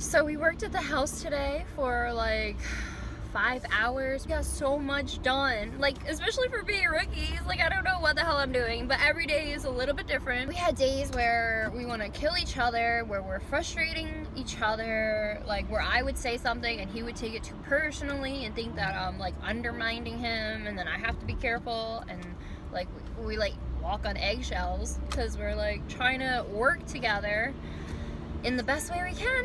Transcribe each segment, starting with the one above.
So we worked at the house today for like 5 hours. We got so much done, like especially for being rookies. Like I don't know what the hell I'm doing, but every day is a little bit different. We had days where we want to kill each other, where we're frustrating each other, like where I would say something and he would take it too personally and think that I'm like undermining him, and then I have to be careful, and like we like walk on eggshells because we're like trying to work together in the best way we can.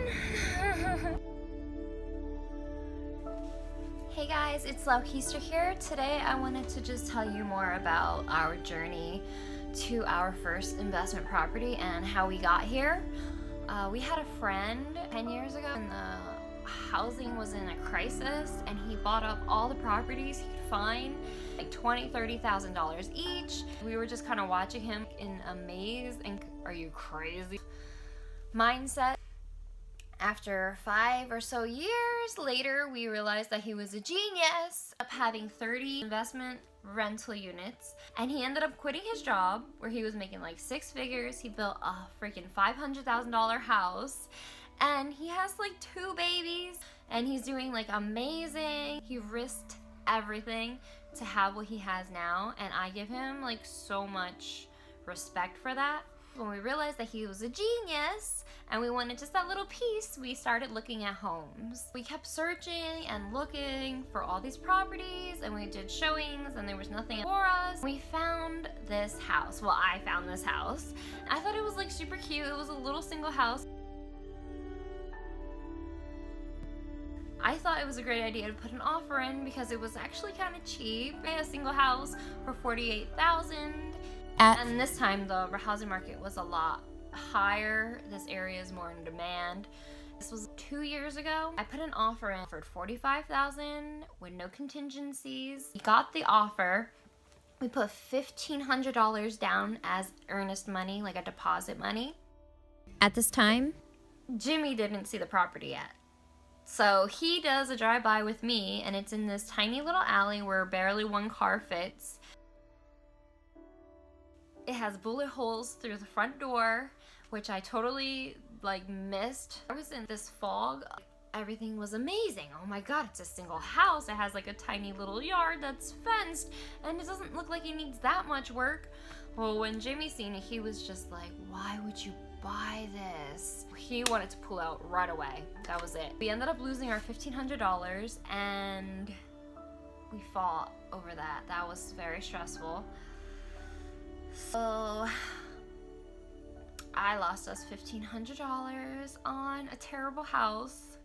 Hey guys, it's Laukeister here. Today I wanted to just tell you more about our journey to our first investment property and how we got here. We had a friend 10 years ago and the housing was in a crisis, and he bought up all the properties he could find, like $20,000-$30,000 each. We were just kind of watching him in amaze and are you crazy mindset. After 5 or so years later, we realized that he was a genius of having 30 investment rental units, and he ended up quitting his job where he was making like 6 figures. He built a freaking $500,000 house, and he has like 2 babies, and he's doing like amazing. He risked everything to have what he has now, and I give him like so much respect for that. When we realized that he was a genius and we wanted just that little piece, we started looking at homes. We kept searching and looking for all these properties, and we did showings and there was nothing for us. We found this house. Well, I found this house. I thought it was like super cute. It was a little single house. I thought it was a great idea to put an offer in because it was actually kind of cheap. I had a single house for $48,000. And this time the housing market was a lot higher. This area is more in demand. This was 2 years ago. I put an offer in for $45,000 with no contingencies. We got the offer. We put $1,500 down as earnest money, like a deposit money. At this time, Jimmy didn't see the property yet. So he does a drive-by with me, and it's in this tiny little alley where barely one car fits. It has bullet holes through the front door, which I totally like missed. I was in this fog. Everything was amazing. Oh my god, it's a single house. It has like a tiny little yard that's fenced, and it doesn't look like it needs that much work. Well, when Jimmy seen it, he was just like, why would you buy this? He wanted to pull out right away. That was it. We ended up losing our $1,500 and we fought over that. That was very stressful. So I lost us $1,500 on a terrible house,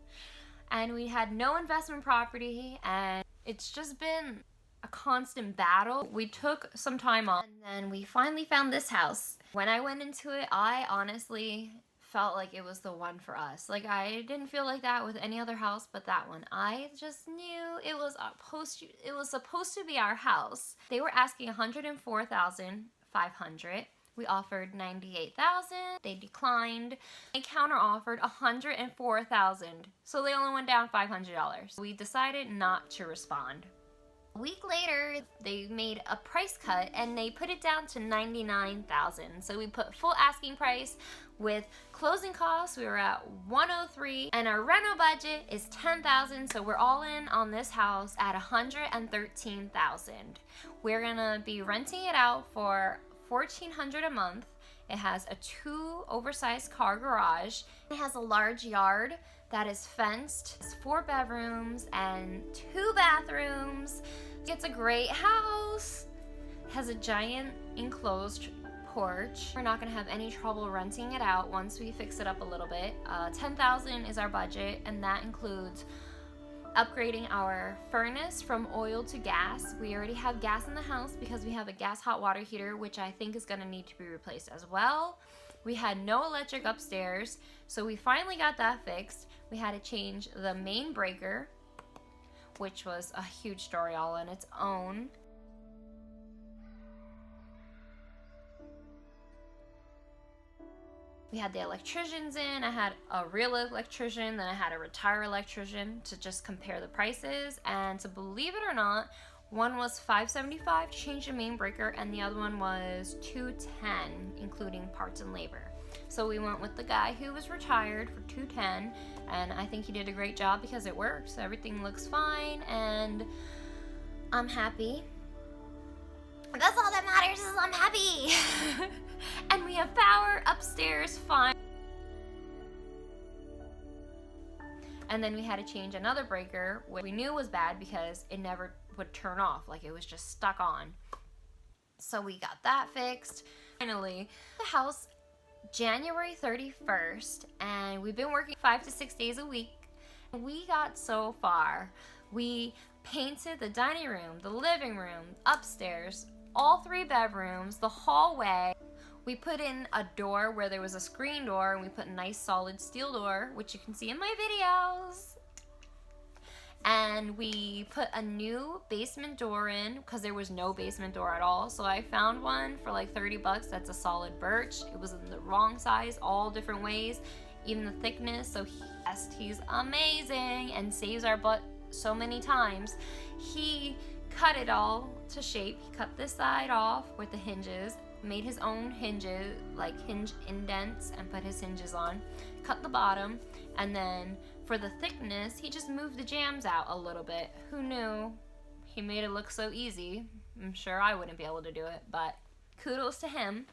and we had no investment property, and it's just been a constant battle. We took some time off, and then we finally found this house. When I went into it, I honestly felt like it was the one for us. Like I didn't feel like that with any other house but that one. I just knew it was supposed to be our house. They were asking $104,500. We offered $98,000. They declined. They counter offered $104,000. So they only went down $500. We decided not to respond. A week later, they made a price cut and they put it down to $99,000. So we put full asking price with closing costs. We were at $103,000, and our rental budget is $10,000. So we're all in on this house at $113,000. We're gonna be renting it out for $1,400 a month. It has a 2 oversized car garage. It has a large yard that is fenced. It's 4 bedrooms and 2 bathrooms. It's a great house. It has a giant enclosed porch. We're not gonna have any trouble renting it out once we fix it up a little bit. $10,000 is our budget, and that includes upgrading our furnace from oil to gas. We already have gas in the house because we have a gas hot water heater, which I think is gonna need to be replaced as well. We had no electric upstairs, so we finally got that fixed. We had to change the main breaker, which was a huge story all on its own. We had the electricians in. I had a real electrician, then I had a retired electrician to just compare the prices. And to believe it or not, one was $575 to change the main breaker, and the other one was $210, including parts and labor. So we went with the guy who was retired for $210, and I think he did a great job because it works. Everything looks fine, and I'm happy. That's all that matters, is I'm happy. And we have power upstairs, fine. And then we had to change another breaker, which we knew was bad because it never would turn off, like it was just stuck on. So we got that fixed. Finally, the house January 31st, and we've been working 5 to 6 days a week. We got so far. We painted the dining room, the living room, upstairs, all 3 bedrooms, the hallway. We put in a door where there was a screen door, and we put a nice solid steel door, which you can see in my videos. And we put a new basement door in because there was no basement door at all. So I found one for like 30 bucks. That's a solid birch. It was in the wrong size, all different ways, even the thickness. So he's amazing and saves our butt so many times. He cut it all to shape. He cut this side off with the hinges, made his own hinges, like hinge indents, and put his hinges on, cut the bottom, and then for the thickness, he just moved the jambs out a little bit. Who knew? He made it look so easy. I'm sure I wouldn't be able to do it, but kudos to him.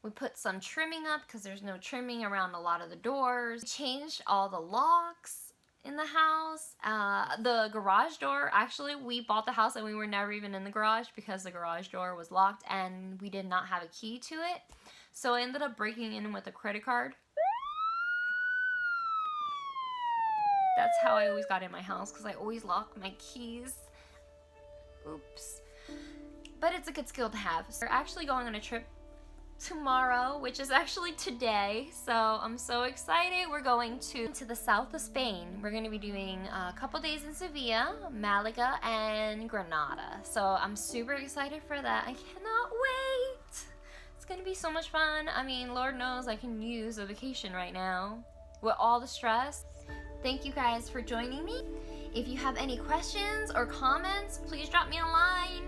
We put some trimming up because there's no trimming around a lot of the doors. We changed all the locks in the house. The garage door, actually, we bought the house and we were never even in the garage because the garage door was locked and we did not have a key to it. So I ended up breaking in with a credit card. That's how I always got in my house because I always lock my keys. Oops. But it's a good skill to have. So we're actually going on a trip tomorrow, which is actually today, so I'm so excited. We're going to the south of Spain. We're going to be doing a couple days in Sevilla, Malaga, and Granada. So I'm super excited for that. I cannot wait. It's going to be so much fun. I mean, Lord knows I can use a vacation right now with all the stress. Thank you guys for joining me. If you have any questions or comments, please drop me a line.